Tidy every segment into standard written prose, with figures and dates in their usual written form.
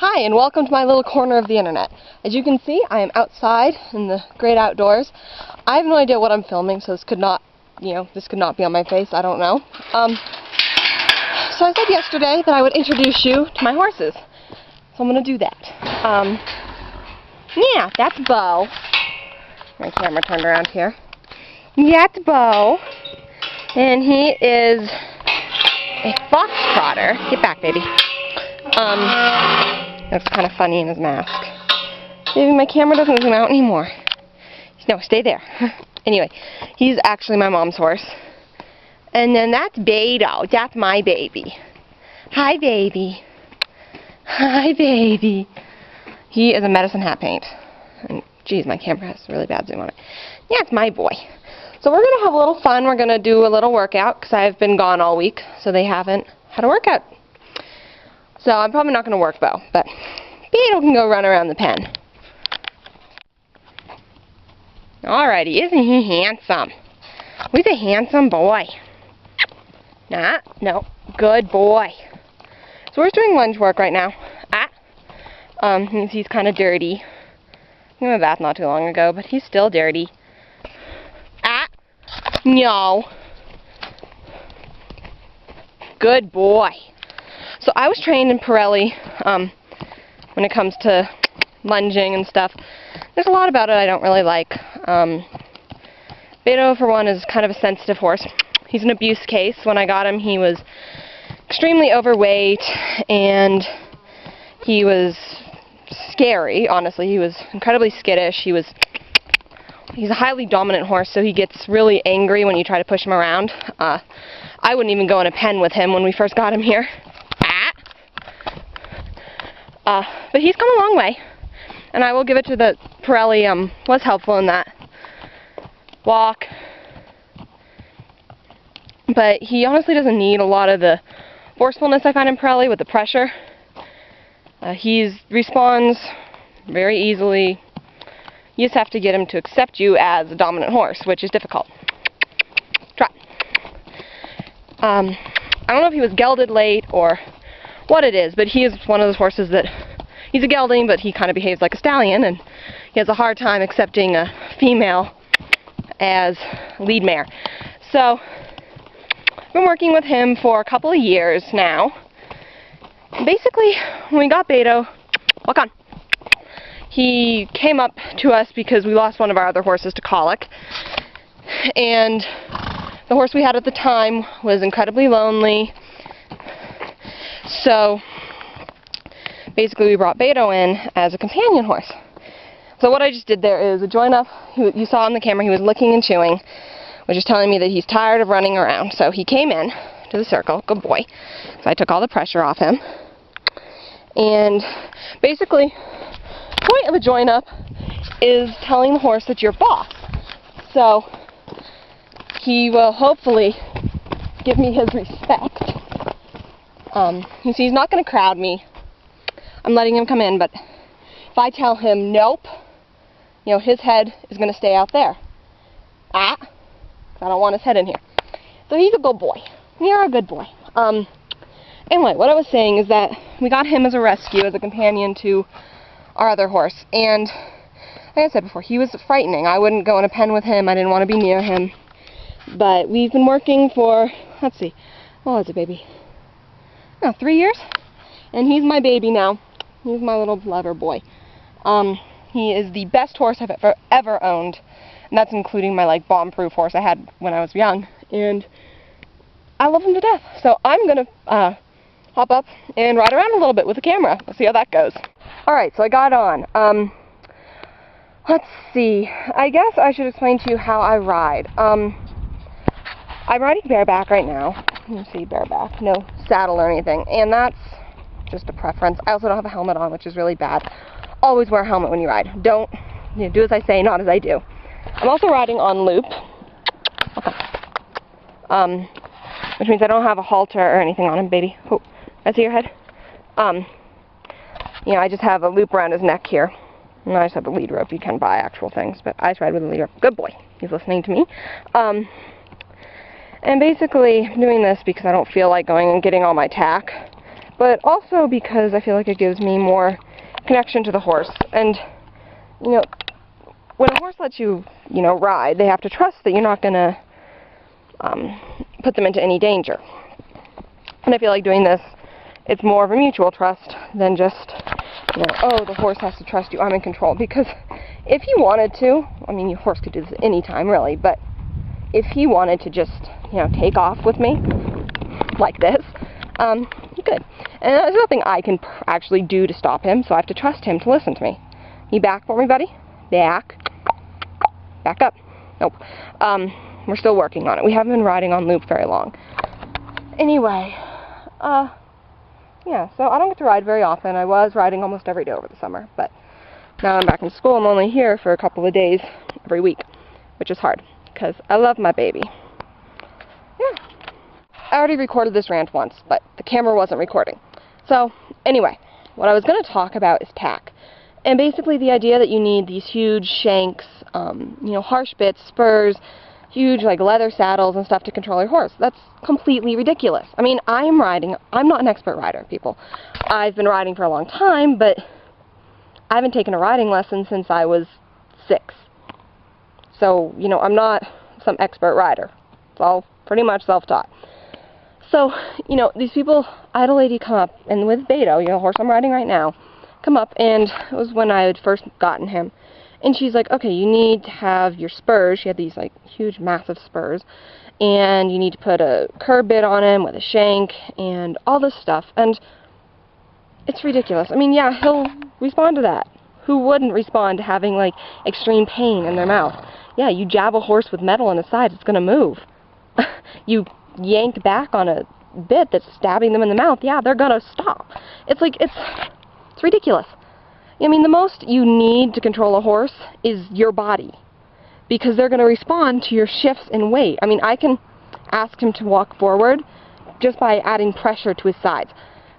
Hi, and welcome to my little corner of the internet. As you can see, I am outside in the great outdoors. I have no idea what I'm filming, so this could not, this could not be on my face. I don't know. So I said yesterday that I would introduce you to my horses. So I'm going to do that. Yeah, that's Bo. My camera turned around here. Yeah, that's Bo. And he is a fox trotter. Get back, baby. Looks kind of funny in his mask. Maybe my camera doesn't zoom out anymore. No, stay there. Anyway, he's actually my mom's horse. And then that's Beto. That's my baby. Hi, baby. Hi, baby. He is a medicine hat paint. And, geez, my camera has a really bad zoom on it. Yeah, it's my boy. So we're going to have a little fun. We're going to do a little workout because I've been gone all week, so they haven't had a workout. So I'm probably not going to work, Bo, but Beto can go run around the pen. Alrighty, isn't he handsome? He's a handsome boy. Nah, no, good boy. So we're doing lunge work right now. He's kind of dirty. I took him a bath not too long ago, but he's still dirty. No. Good boy. So I was trained in Pirelli when it comes to lunging and stuff. There's a lot about it I don't really like. Beto, for one, is kind of a sensitive horse. He's an abuse case. When I got him, he was extremely overweight, and he was scary, honestly. He was incredibly skittish. He's a highly dominant horse, so he gets really angry when you try to push him around. I wouldn't even go in a pen with him when we first got him here. But he's come a long way, and I will give it to the Pirelli, was helpful in that walk. But he honestly doesn't need a lot of the forcefulness I find in Pirelli with the pressure. He responds very easily. You just have to get him to accept you as a dominant horse, which is difficult. Try. I don't know if he was gelded late or what it is, but he is one of those horses that he's a gelding, but he kind of behaves like a stallion, and he has a hard time accepting a female as lead mare. So I've been working with him for a couple of years now. Basically, when we got Beto, walk on. He came up to us because we lost one of our other horses to colic, and the horse we had at the time was incredibly lonely. So basically we brought Beto in as a companion horse. So what I just did there is a join up. You saw on the camera he was licking and chewing, which is telling me that he's tired of running around. So he came in to the circle, good boy. So I took all the pressure off him. And basically, the point of a join up is telling the horse that you're boss. So he will hopefully give me his respect. You see, he's not going to crowd me. I'm letting him come in, but if I tell him nope, his head is going to stay out there. I don't want his head in here. So he's a good boy. You're a good boy. Anyway, what I was saying is that we got him as a rescue, as a companion to our other horse. And like I said before, he was frightening. I wouldn't go in a pen with him. I didn't want to be near him. But we've been working for, let's see, what was it, baby? 3 years, and he's my baby now. He's my little lover boy. He is the best horse I've ever owned, and that's including my bomb-proof horse I had when I was young, and I love him to death. So I'm gonna hop up and ride around a little bit with the camera. Let's see how that goes. All right, so I got on. Let's see. I guess I should explain to you how I ride. I'm riding bareback right now. You see, bareback, no saddle or anything, and that's just a preference. I also don't have a helmet on, which is really bad. Always wear a helmet when you ride. Don't do as I say, not as I do. I'm also riding on loop, which means I don't have a halter or anything on him, baby. Oh, I see your head. I just have a loop around his neck here. And I just have a lead rope. You can buy actual things, but I just ride with a lead rope. Good boy. He's listening to me. And basically, I'm doing this because I don't feel like going and getting all my tack but also because I feel like it gives me more connection to the horse. And, you know, when a horse lets you, ride, they have to trust that you're not going to put them into any danger. And I feel like doing this, it's more of a mutual trust than just, oh, the horse has to trust you, I'm in control. Because if he wanted to, I mean, your horse could do this any time, really, but if he wanted to just, take off with me, like this, he could. And there's nothing I can actually do to stop him, so I have to trust him to listen to me. You back for me, buddy? Back. Back up. Nope. We're still working on it. We haven't been riding on loop very long. Anyway, yeah, so I don't get to ride very often. I was riding almost every day over the summer, but now I'm back in school. I'm only here for a couple of days every week, which is hard, because I love my baby. Yeah. I already recorded this rant once, but the camera wasn't recording. So, anyway, what I was going to talk about is tack. And basically the idea that you need these huge shanks, harsh bits, spurs, huge leather saddles and stuff to control your horse. That's completely ridiculous. I mean, I'm not an expert rider, people. I've been riding for a long time, but I haven't taken a riding lesson since I was 6. So, I'm not some expert rider. It's all pretty much self-taught. So, these people, I had a lady come up, and with Beto, the horse I'm riding right now, come up, and it was when I had first gotten him. And she's like, okay, you need to have your spurs. She had these, huge, massive spurs. And you need to put a curb bit on him with a shank and all this stuff. And it's ridiculous. I mean, yeah, he'll respond to that. Who wouldn't respond to having, extreme pain in their mouth? Yeah, you jab a horse with metal in his side, it's going to move. You yank back on a bit that's stabbing them in the mouth, yeah, they're going to stop. It's ridiculous. I mean, the most you need to control a horse is your body, because they're going to respond to your shifts in weight. I mean, I can ask him to walk forward just by adding pressure to his sides,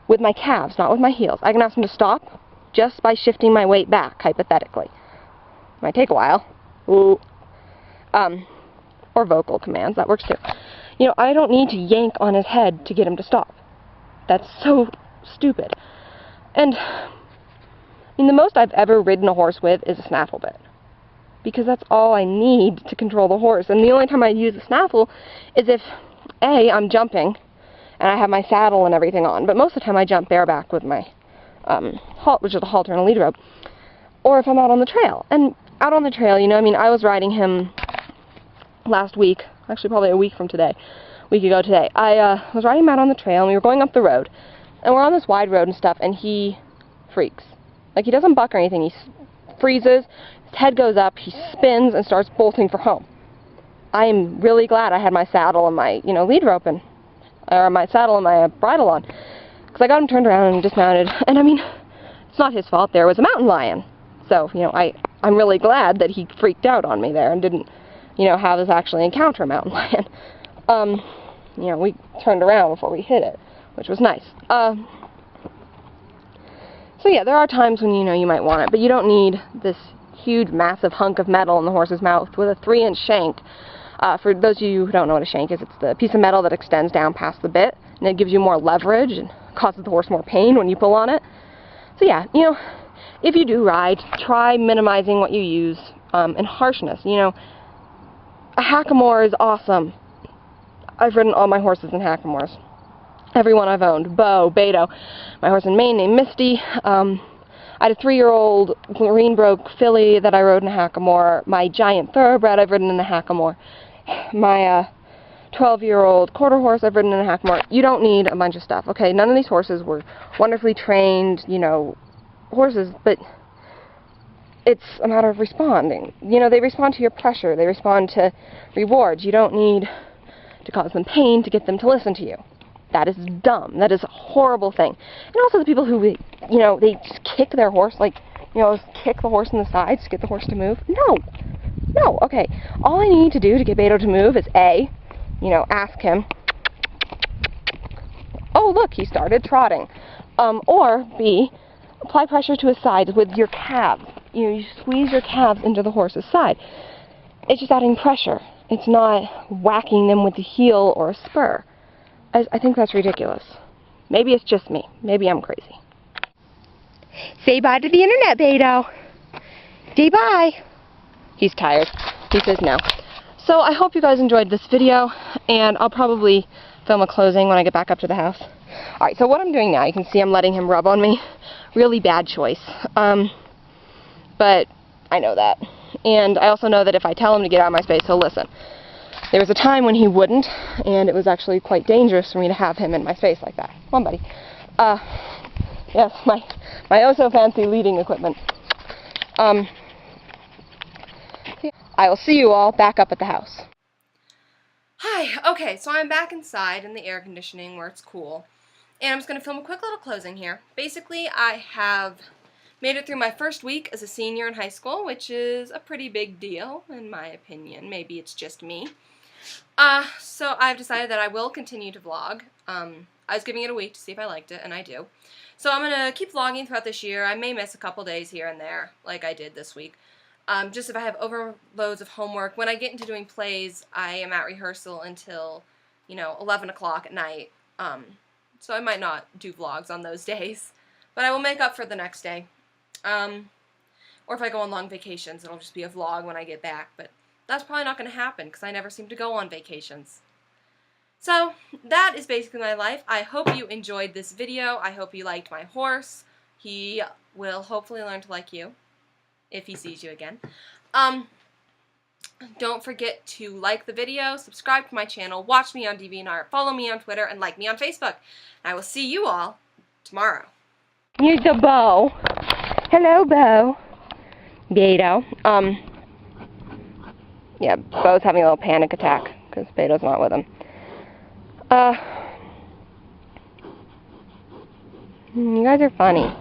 with my calves, not with my heels. I can ask him to stop just by shifting my weight back, hypothetically. Might take a while. Ooh. Or vocal commands, that works too. I don't need to yank on his head to get him to stop. That's so stupid. And the most I've ever ridden a horse with is a snaffle bit, because that's all I need to control the horse. And the only time I use a snaffle is if, A, I'm jumping, and I have my saddle and everything on, but most of the time I jump bareback with my which is a halter and a lead rope, or if I'm out on the trail. And out on the trail, I was riding him last week, actually probably a week ago today. I was riding him out on the trail, and we were going up the road, and we're on this wide road and stuff, and he freaks. He doesn't buck or anything. He freezes, his head goes up, he spins, and starts bolting for home. I am really glad I had my saddle and my, lead rope or my saddle and my bridle on, because I got him turned around and dismounted. And I mean, it's not his fault. There was a mountain lion. So, I'm really glad that he freaked out on me there and didn't, have us actually encounter a mountain lion. We turned around before we hit it, which was nice. So yeah, there are times when you might want it, but you don't need this huge, massive hunk of metal in the horse's mouth with a 3-inch shank. For those of you who don't know what a shank is, it's the piece of metal that extends down past the bit, and it gives you more leverage and causes the horse more pain when you pull on it. So yeah, if you do ride, try minimizing what you use, and harshness. A hackamore is awesome. I've ridden all my horses in hackamores. Every one I've owned. Bo, Beto, my horse in Maine named Misty. I had a 3-year-old Greenbroke filly that I rode in a hackamore. My giant thoroughbred I've ridden in a hackamore. My 12-year-old quarter horse I've ridden in a hackamore. You don't need a bunch of stuff, okay? None of these horses were wonderfully trained, horses, but it's a matter of responding. They respond to your pressure. They respond to rewards. You don't need to cause them pain to get them to listen to you. That is dumb. That is a horrible thing. And also the people who, they just kick their horse, kick the horse in the sides to get the horse to move. No. No, okay. All I need to do to get Beto to move is A, ask him, oh, look, he started trotting. Or B, apply pressure to his sides with your calves. You squeeze your calves into the horse's side. It's just adding pressure. It's not whacking them with the heel or a spur. I think that's ridiculous. Maybe it's just me. Maybe I'm crazy. Say bye to the internet, Beto. Say bye. He's tired. He says no. So I hope you guys enjoyed this video, and I'll probably film a closing when I get back up to the house. Alright, so what I'm doing now, you can see I'm letting him rub on me. Really bad choice. But I know that. And I also know that if I tell him to get out of my space, he'll listen. There was a time when he wouldn't, and it was actually quite dangerous for me to have him in my space like that. Come on, buddy. Yes, my oh-so-fancy leading equipment. I will see you all back up at the house. Hi, okay, so I'm back inside in the air conditioning where it's cool. And I'm just going to film a quick little closing here. Basically, I have made it through my first week as a senior in high school, which is a pretty big deal, in my opinion. Maybe it's just me. So I've decided that I will continue to vlog. I was giving it a week to see if I liked it, and I do. So I'm going to keep vlogging throughout this year. I may miss a couple days here and there, like I did this week. Just if I have overloads of homework. When I get into doing plays, I am at rehearsal until, 11 o'clock at night. So I might not do vlogs on those days. But I will make up for the next day. Or if I go on long vacations, it'll just be a vlog when I get back. But that's probably not going to happen because I never seem to go on vacations. So that is basically my life. I hope you enjoyed this video. I hope you liked my horse. He will hopefully learn to like you if he sees you again. Don't forget to like the video, subscribe to my channel, watch me on DeviantArt, follow me on Twitter, and like me on Facebook. I will see you all tomorrow. Here's the Bo. Hello, Bo. Beto. Yeah, Bo's having a little panic attack because Beto's not with him. You guys are funny.